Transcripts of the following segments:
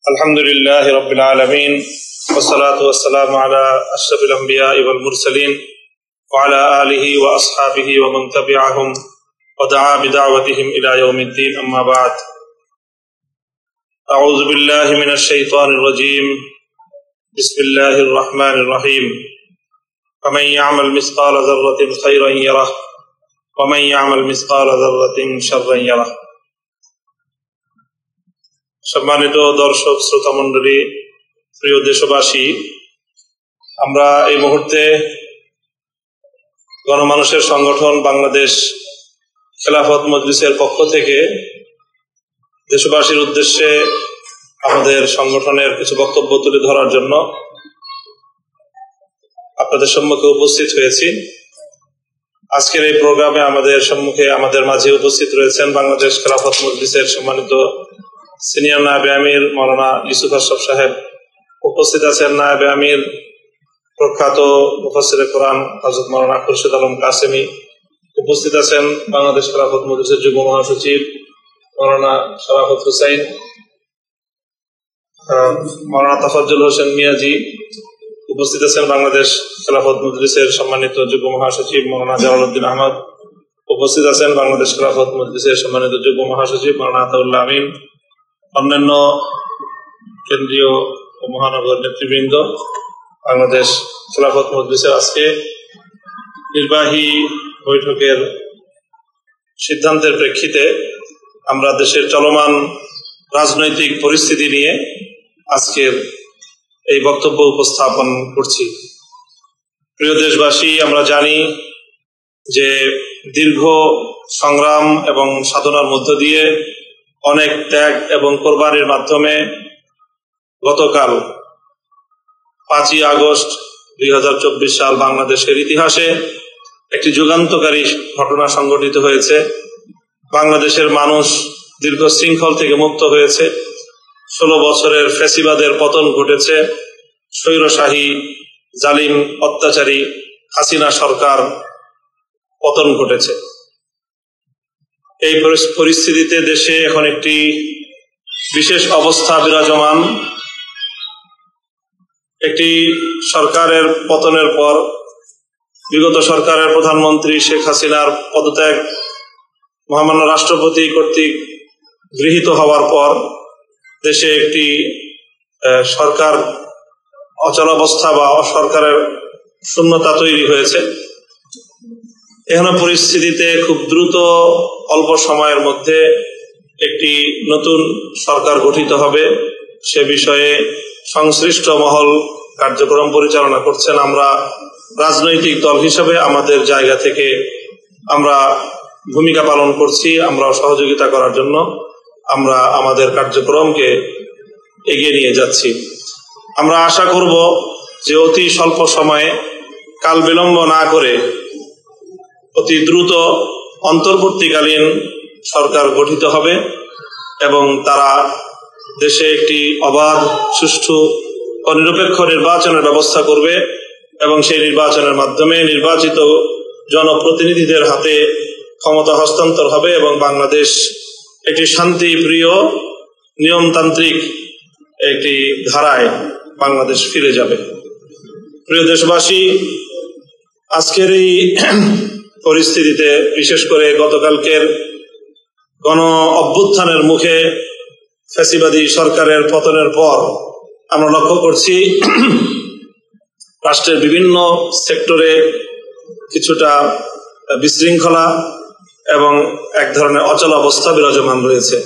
الحمد لله رب العالمين والصلاة والسلام على أشرف الأنبياء والمرسلين وعلى آله وأصحابه ومن تبعهم ودعا بدعوتهم إلى يوم الدين أما بعد أعوذ بالله من الشيطان الرجيم بسم الله الرحمن الرحيم فمن يعمل مثقال ذرة خيرا يره ومن يعمل مثقال ذرة شرا يره সম্মানিত দর্শক শ্রোতা মণ্ডলী, প্রিয় দেশবাসী, আমরা এই মুহূর্তে গণমানুষের সংগঠন বাংলাদেশ খেলাফত মজলিসের পক্ষ থেকে দেশবাসীর উদ্দেশ্যে আমাদের সংগঠনের কিছু বক্তব্য তুলে ধরার জন্য আপনাদের সম্মুখে উপস্থিত হয়েছি। আজকের এই প্রোগ্রামে আমাদের মাঝে উপস্থিত রয়েছেন বাংলাদেশ খেলাফত মজলিসের সম্মানিত সিনিয়র নায়েবে আমির মাওলানা ইউসুফ আশরাফ সাহেব, উপস্থিত আছেন নায়েবে আমির প্রখ্যাত মুফাসসিরে কোরআন হযরত মাওলানা খুরশিদ আলম কাসেমি, উপস্থিত আছেন বাংলাদেশ খেলাফত মজলিসের যুগ্ম মহাসচিব মাওলানা শরাফত হুসাইন, মাওলানা তাফাজ্জুল হোসেন মিয়াজি, উপস্থিত আছেন বাংলাদেশ খেলাফত মজলিসের সম্মানিত যুগ্ম মহাসচিব মাওলানা জালালউদ্দিন আহমদ, উপস্থিত আছেন বাংলাদেশ খেলাফত মজলিসের সম্মানিত যুগ্ম মহাসচিব মাওলানা আতাউল্লাহ আমিন, অন্যান্য কেন্দ্রীয় ও মহানগর নেতৃবৃন্দ। বাংলাদেশ খেলাফত মজলিসের আজকে নির্বাহী বৈঠকের সিদ্ধান্তের প্রেক্ষিতে আমরা দেশের চলমান রাজনৈতিক পরিস্থিতি নিয়ে আজকের এই বক্তব্য উপস্থাপন করছি। প্রিয় দেশবাসী, আমরা জানি যে দীর্ঘ সংগ্রাম এবং সাধনার মধ্য দিয়ে অনেক ত্যাগ এবং কোরবানির মাধ্যমে গতকাল 5ই আগস্ট 2024 সাল বাংলাদেশের ইতিহাসে একটি যুগান্তকারী ঘটনা সংঘটিত হয়েছে। বাংলাদেশের মানুষ দীর্ঘ শৃঙ্খল থেকে মুক্ত হয়েছে। 16 বছরের ফ্যাসিবাদের পতন ঘটেছে। স্বৈরশাহী জালিম অত্যাচারী হাসিনা সরকার পতন ঘটেছে। এই পরিস্থিতিতে দেশে এখন একটি বিশেষ অবস্থা বিরাজমান। একটি সরকারের পতনের পর বিগত সরকারের প্রধানমন্ত্রী শেখ হাসিনার পদত্যাগ মহামান্য রাষ্ট্রপতি কর্তৃক গৃহীত হওয়ার পর দেশে একটি সরকার অচলাবস্থা বা সরকারের শূন্যতা তৈরি হয়েছে। এখানে পরিস্থিতিতে খুব দ্রুত অল্প সময়ের মধ্যে একটি নতুন সরকার গঠিত হবে, সে বিষয়ে সংশ্লিষ্ট মহল কার্যক্রম পরিচালনা করছেন। আমরা রাজনৈতিক দল হিসেবে আমাদের জায়গা থেকে আমরা ভূমিকা পালন করছি। আমরা সহযোগিতা করার জন্য আমরা আমাদের কার্যক্রমকে এগিয়ে নিয়ে যাচ্ছি। আমরা আশা করব যে অতি স্বল্প সময়ে কাল বিলম্ব না করে অতি দ্রুত অন্তর্বর্তীকালীন সরকার গঠিত হবে এবং তারা দেশে একটি অবাধ, সুষ্ঠু ও নিরপেক্ষ নির্বাচনের ব্যবস্থা করবে এবং সেই নির্বাচনের মাধ্যমে নির্বাচিত জনপ্রতিনিধিদের হাতে ক্ষমতা হস্তান্তর হবে এবং বাংলাদেশ একটি শান্তিপ্রিয় নিয়মতান্ত্রিক একটি ধারায় বাংলাদেশ ফিরে যাবে। প্রিয় দেশবাসী, আজকের এই পরিস্থিতিতে বিশেষ করে গতকালকের গণ অভ্যুত্থানের মুখে ফ্যাসিবাদী সরকারের পতনের পর আমরা লক্ষ্য করছি রাষ্ট্রের বিভিন্ন সেক্টরে কিছুটা বিশৃঙ্খলা এবং এক ধরনের অচল অবস্থা বিরাজমান রয়েছে।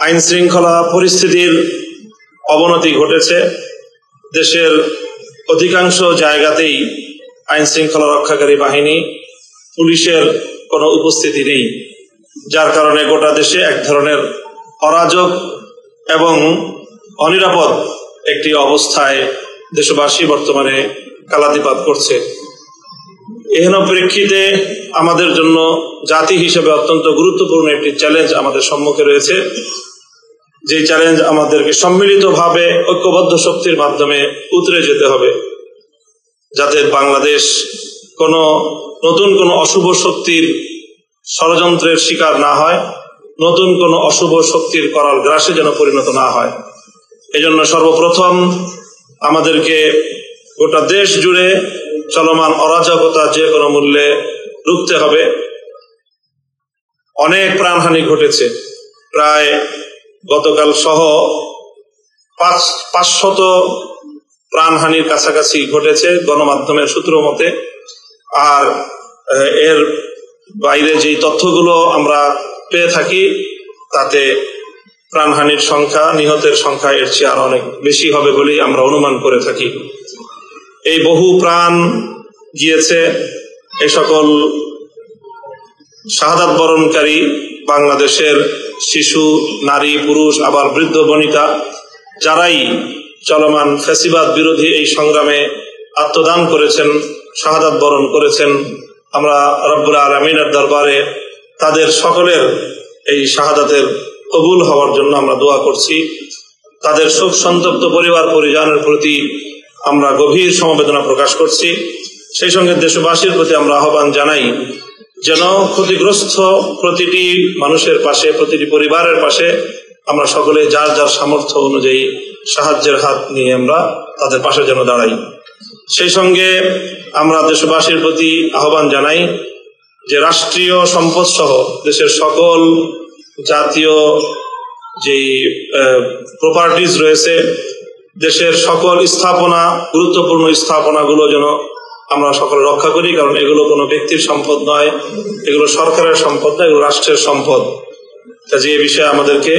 আইন শৃঙ্খলা পরিস্থিতির অবনতি ঘটেছে। দেশের অধিকাংশ জায়গাতেই আইন শৃঙ্খলা রক্ষাকারী বাহিনী, পুলিশের কোনো উপস্থিতি নেই, যার কারণে গোটা দেশে এক ধরনের অরাজক এবং অনিরাপদ একটি অবস্থায় দেশবাসী বর্তমানে কালাতিপাত করছে। এহেন প্রেক্ষিতে আমাদের জন্য জাতি হিসেবে অত্যন্ত গুরুত্বপূর্ণ একটি চ্যালেঞ্জ আমাদের সম্মুখে রয়েছে। যে চ্যালেঞ্জ আমাদেরকে সম্মিলিতভাবে ঐক্যবদ্ধ শক্তির মাধ্যমে উতরে যেতে হবে, যাতে বাংলাদেশ নতুন কোনো অশুভ শক্তির ষড়যন্ত্রের শিকার না হয় নতুন কোনো অশুভ শক্তির করাল গ্রাসে যেন পরিণত না হয়। এজন্য সর্বপ্রথম আমাদেরকে গোটা দেশ জুড়ে চলমান অরাজকতা যে কোনো মূল্যে রুখতে হবে। অনেক প্রাণহানি ঘটেছে, প্রায় গতকাল সহ 500 প্রাণহানির কাছাকাছি ঘটেছে গণমাধ্যমের সূত্র মতে। আর এর বাইরে যেই তথ্যগুলো আমরা পেয়ে থাকি তাতে প্রাণহানির সংখ্যা, নিহতের সংখ্যা এর চেয়ে আরো অনেক বেশি হবে বলেই আমরা অনুমান করে থাকি। এই বহু প্রাণ গিয়েছে। এই সকল শাহাদাত বরণকারী বাংলাদেশের শিশু, নারী, পুরুষ, আবার বৃদ্ধ বনিতা, যারাই চলমান ফ্যাসিবাদ বিরোধী এই সংগ্রামে আত্মদান করেছেন, শাহাদাত বরণ করেছেন, আমরা রব্বুল আলামিনের দরবারে তাদের সকলের এই শাহাদাতের কবুল হওয়ার জন্য আমরা দোয়া করছি। তাদের শোক সন্তপ্ত পরিবার পরিজনের প্রতি আমরা গভীর সমবেদনা প্রকাশ করছি। সেই সঙ্গে দেশবাসীর প্রতি আমরা আহ্বান জানাই যেন ক্ষতিগ্রস্ত প্রতিটি মানুষের পাশে, প্রতিটি পরিবারের পাশে আমরা সকলে যার যার সামর্থ্য অনুযায়ী সাহায্যের হাত নিয়ে আমরা তাদের পাশে যেন দাঁড়াই। সেই সঙ্গে আমরা দেশবাসীর প্রতি আহ্বান জানাই যে রাষ্ট্রীয় সম্পদ সহ দেশের সকল জাতীয় যেই প্রপার্টিজ রয়েছে, দেশের সকল স্থাপনা, গুরুত্বপূর্ণ স্থাপনাগুলো যেন আমরা সকলে রক্ষা করি, কারণ এগুলো কোনো ব্যক্তির সম্পদ নয়, এগুলো সরকারের সম্পদ নয়, এগুলো রাষ্ট্রের সম্পদ। কাজে এই বিষয়ে আমাদেরকে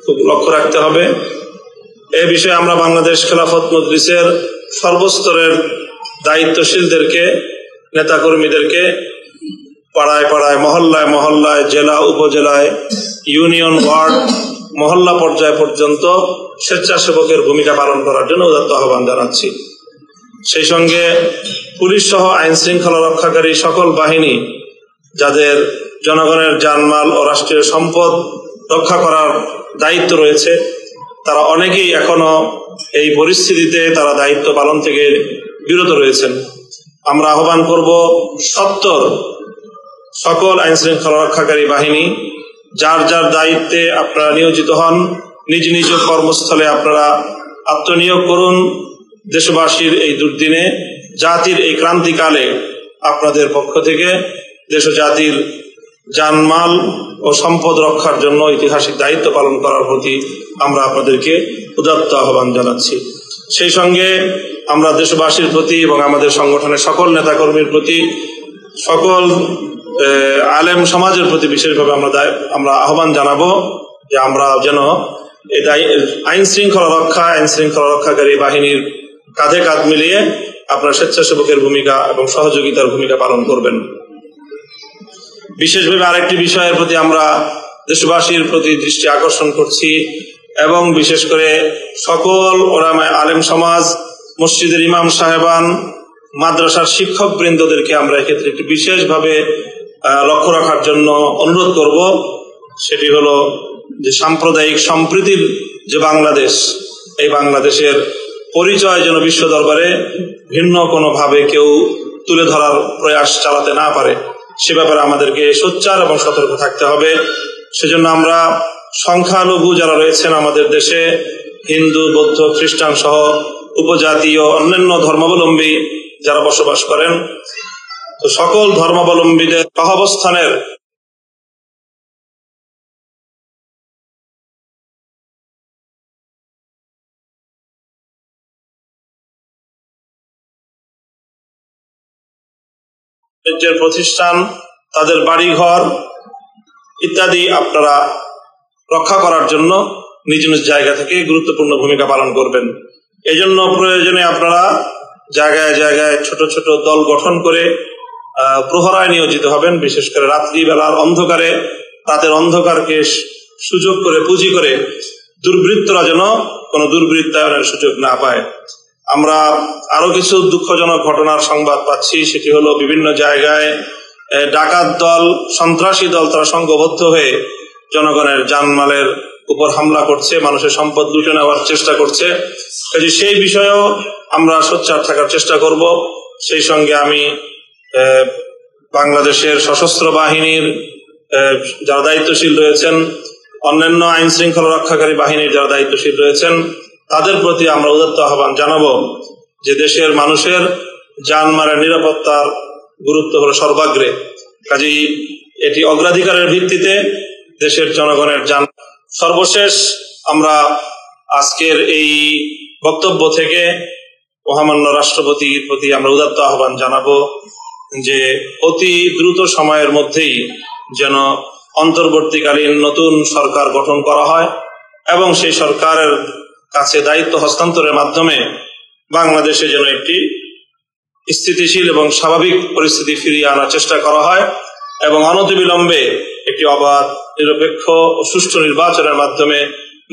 খুব লক্ষ্য রাখতে হবে। এই বিষয়ে আমরা বাংলাদেশ খেলাফত মজলিসের সর্বস্তরের দায়িত্বশীলদেরকে, নেতাকর্মীদেরকে পাড়ায় পাড়ায়, মহল্লায় মহল্লায়, জেলা উপজেলায়, ইউনিয়ন, ওয়ার্ড, মহল্লা পর্যায় পর্যন্ত স্বেচ্ছাসেবকের ভূমিকা পালন করার জন্য উদাত্ত আহ্বান জানাচ্ছি। সেই সঙ্গে পুলিশ সহ আইন শৃঙ্খলা রক্ষাকারী সকল বাহিনী, যাদের জনগণের জানমাল ও রাষ্ট্রীয় সম্পদ রক্ষা করার দায়িত্ব রয়েছে, তারা অনেকেই এখনো এই পরিস্থিতিতে তারা দায়িত্ব পালন থেকে বিরত রয়েছেন। আমরা আহ্বান করব সত্তর সকল আইন শৃঙ্খলা রক্ষাকারী বাহিনী যার যার দায়িত্বে আপনারা নিয়োজিত হন, নিজ নিজ কর্মস্থলে আপনারা আত্মনিয়োগ করুন। দেশবাসীর এই দুর্দিনে, জাতির এই ক্রান্তিকালে আপনাদের পক্ষ থেকে দেশ ও জাতির জানমাল ও সম্পদ রক্ষার জন্য ঐতিহাসিক দায়িত্ব পালন করার প্রতি আমরা আপনাদেরকে উদাত্ত আহ্বান জানাচ্ছি। সেই সঙ্গে আমরা দেশবাসীর প্রতি এবং আমাদের সংগঠনের সকল নেতাকর্মীর প্রতি, সকল আলেম সমাজের প্রতি বিশেষভাবে আমরা আহ্বান জানাবো যে আমরা যেন আইন শৃঙ্খলা রক্ষাকারী বাহিনীর কাঁধে কাঁধ মিলিয়ে আপনার স্বেচ্ছাসেবকের ভূমিকা এবং সহযোগিতার ভূমিকা পালন করবেন। বিশেষভাবে আরেকটি বিষয়ের প্রতি আমরা দেশবাসীর প্রতি দৃষ্টি আকর্ষণ করছি, এবং বিশেষ করে সকল ওলামায়ে আলেম সমাজ, মসজিদের ইমাম সাহেবান, মাদ্রাসার শিক্ষক বৃন্দদেরকে আমরা এক্ষেত্রে একটি বিশেষভাবে লক্ষ্য রাখার জন্য অনুরোধ করব। সেটি হলো যে সাম্প্রদায়িক সম্প্রীতির যে বাংলাদেশ, এই বাংলাদেশের পরিচয় যেন বিশ্ব দরবারে ভিন্ন কোনোভাবে কেউ তুলে ধরার প্রয়াস চালাতে না পারে, সে ব্যাপারে আমাদেরকে সোচ্চার এবং সতর্ক থাকতে হবে। সেজন্য আমরা সংখ্যালঘু যারা রয়েছেন আমাদের দেশে, হিন্দু, বৌদ্ধ, খ্রিস্টান সহ উপজাতি ও অন্যান্য ধর্মাবলম্বী যারা বসবাস করেন, তো সকল ধর্মাবলম্বীদের সহাবস্থানের প্রতিষ্ঠান, তাদের বাড়িঘর ইত্যাদি আপনারা রক্ষা করার জন্য নিজ নিজ জায়গা থেকে গুরুত্বপূর্ণ ভূমিকা পালন করবেন। এজন্য প্রয়োজনে আপনারা জায়গায় জায়গায় ছোট ছোট দল গঠন করে প্রহরায় নিয়োজিত হবেন। বিশেষ করে রাত্রিবেলার অন্ধকারে, রাতের অন্ধকারকে সুযোগ করে, পুঁজি করে দুর্বৃত্তরা যেন কোনো দুর্বৃত্তায়নের সুযোগ না পায়। আমরা আরো কিছু দুঃখজনক ঘটনার সংবাদ পাচ্ছি। সেটি হলো বিভিন্ন জায়গায় ডাকাত দল, সন্ত্রাসী দল, তারা সংঘবদ্ধ হয়ে জনগণের জানমালের উপর হামলা করছে, মানুষের সম্পদ লুটে নেওয়ার চেষ্টা করছে। কাজে সেই বিষয়েও আমরা সোচ্চার থাকার চেষ্টা করব। সেই সঙ্গে আমি বাংলাদেশের সশস্ত্র বাহিনীর যারা দায়িত্বশীল রয়েছেন, অন্যান্য আইন শৃঙ্খলা রক্ষাকারী বাহিনীর যারা দায়িত্বশীল রয়েছেন, তাদের প্রতি আমরা উদাত্ত আহ্বান জানাবো যে দেশের মানুষের জানমালের নিরাপত্তার গুরুত্ব হলো সর্বাগ্রে। কাজেই এটি অগ্রাধিকারের ভিত্তিতে দেশের জনগণের জান। সর্বশেষ আমরা আজকের এই বক্তব্য থেকে মহামান্য রাষ্ট্রপতির প্রতি আমরা উদাত্ত আহ্বান জানাবো যে অতি দ্রুত সময়ের মধ্যেই যেন অন্তর্বর্তীকালীন নতুন সরকার গঠন করা হয় এবং সেই সরকারের কাছে দায়িত্ব হস্তান্তরের মাধ্যমে বাংলাদেশে যেন একটি স্থিতিশীল এবং স্বাভাবিক পরিস্থিতি ফিরিয়ে আনার চেষ্টা করা হয় এবং অনতিবিলম্বে একটি অবাধ, নিরপেক্ষ ও সুষ্ঠু নির্বাচনের মাধ্যমে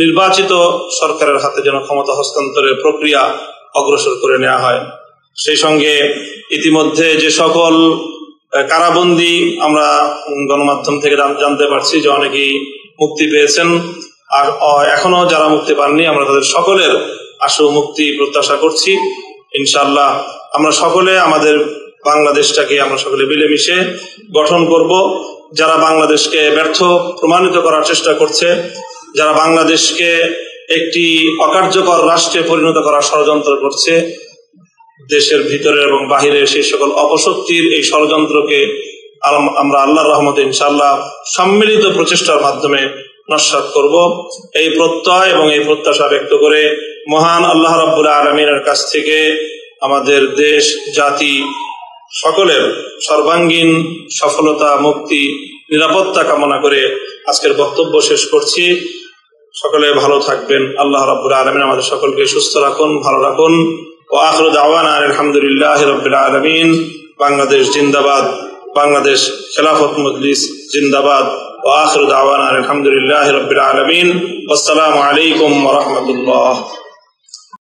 নির্বাচিত সরকারের হাতে যেন ক্ষমতা হস্তান্তরের প্রক্রিয়া অগ্রসর করে নেওয়া হয়। সেই সঙ্গে ইতিমধ্যে যে সকল কারাবন্দী আমরা গণমাধ্যম থেকে জানতে পারছি যে অনেকেই মুক্তি পেয়েছেন, আর এখনো যারা মুক্তি পাননি আমরা তাদের সকলের আশু মুক্তি প্রত্যাশা করছি। ইনশাআল্লাহ আমরা সকলে আমাদের বাংলাদেশটাকে আমরা সকলে মিলেমিশে গঠন করব। যারা বাংলাদেশকে ব্যর্থ প্রমাণিত করার চেষ্টা করছে, যারা বাংলাদেশকে একটি অকার্যকর রাষ্ট্রে পরিণত করার ষড়যন্ত্র করছে, দেশের ভিতরে এবং বাহিরে সেই সকল অপশক্তির এই ষড়যন্ত্রকে আমরা আল্লাহর রহমতে ইনশাআল্লাহ সম্মিলিত প্রচেষ্টার মাধ্যমে নস্যাৎ করব। এই প্রত্যয় এবং এই প্রত্যাশা ব্যক্ত করে মহান আল্লাহ রাব্বুল আলামিনের কাছ থেকে আমাদের দেশ, জাতি সকলের সর্বাঙ্গীন সফলতা, মুক্তি, নিরাপত্তা কামনা করে আজকের বক্তব্য শেষ করছি। সকলে ভালো থাকবেন। আল্লাহ রাব্বুল আলামিন আমাদের সকলকে সুস্থ রাখুন, ভালো রাখুন। ওয়া আখিরু দাওয়ানা আলহামদুলিল্লাহি রাব্বিল আলামিন। বাংলাদেশ জিন্দাবাদ, বাংলাদেশ খেলাফত মজলিস জিন্দাবাদ। ওয়া আখিরু দাওয়ানা আলহামদুলিল্লাহি রাব্বিল আলামিন। আসসালামু আলাইকুম ওয়া রাহমাতুল্লাহ।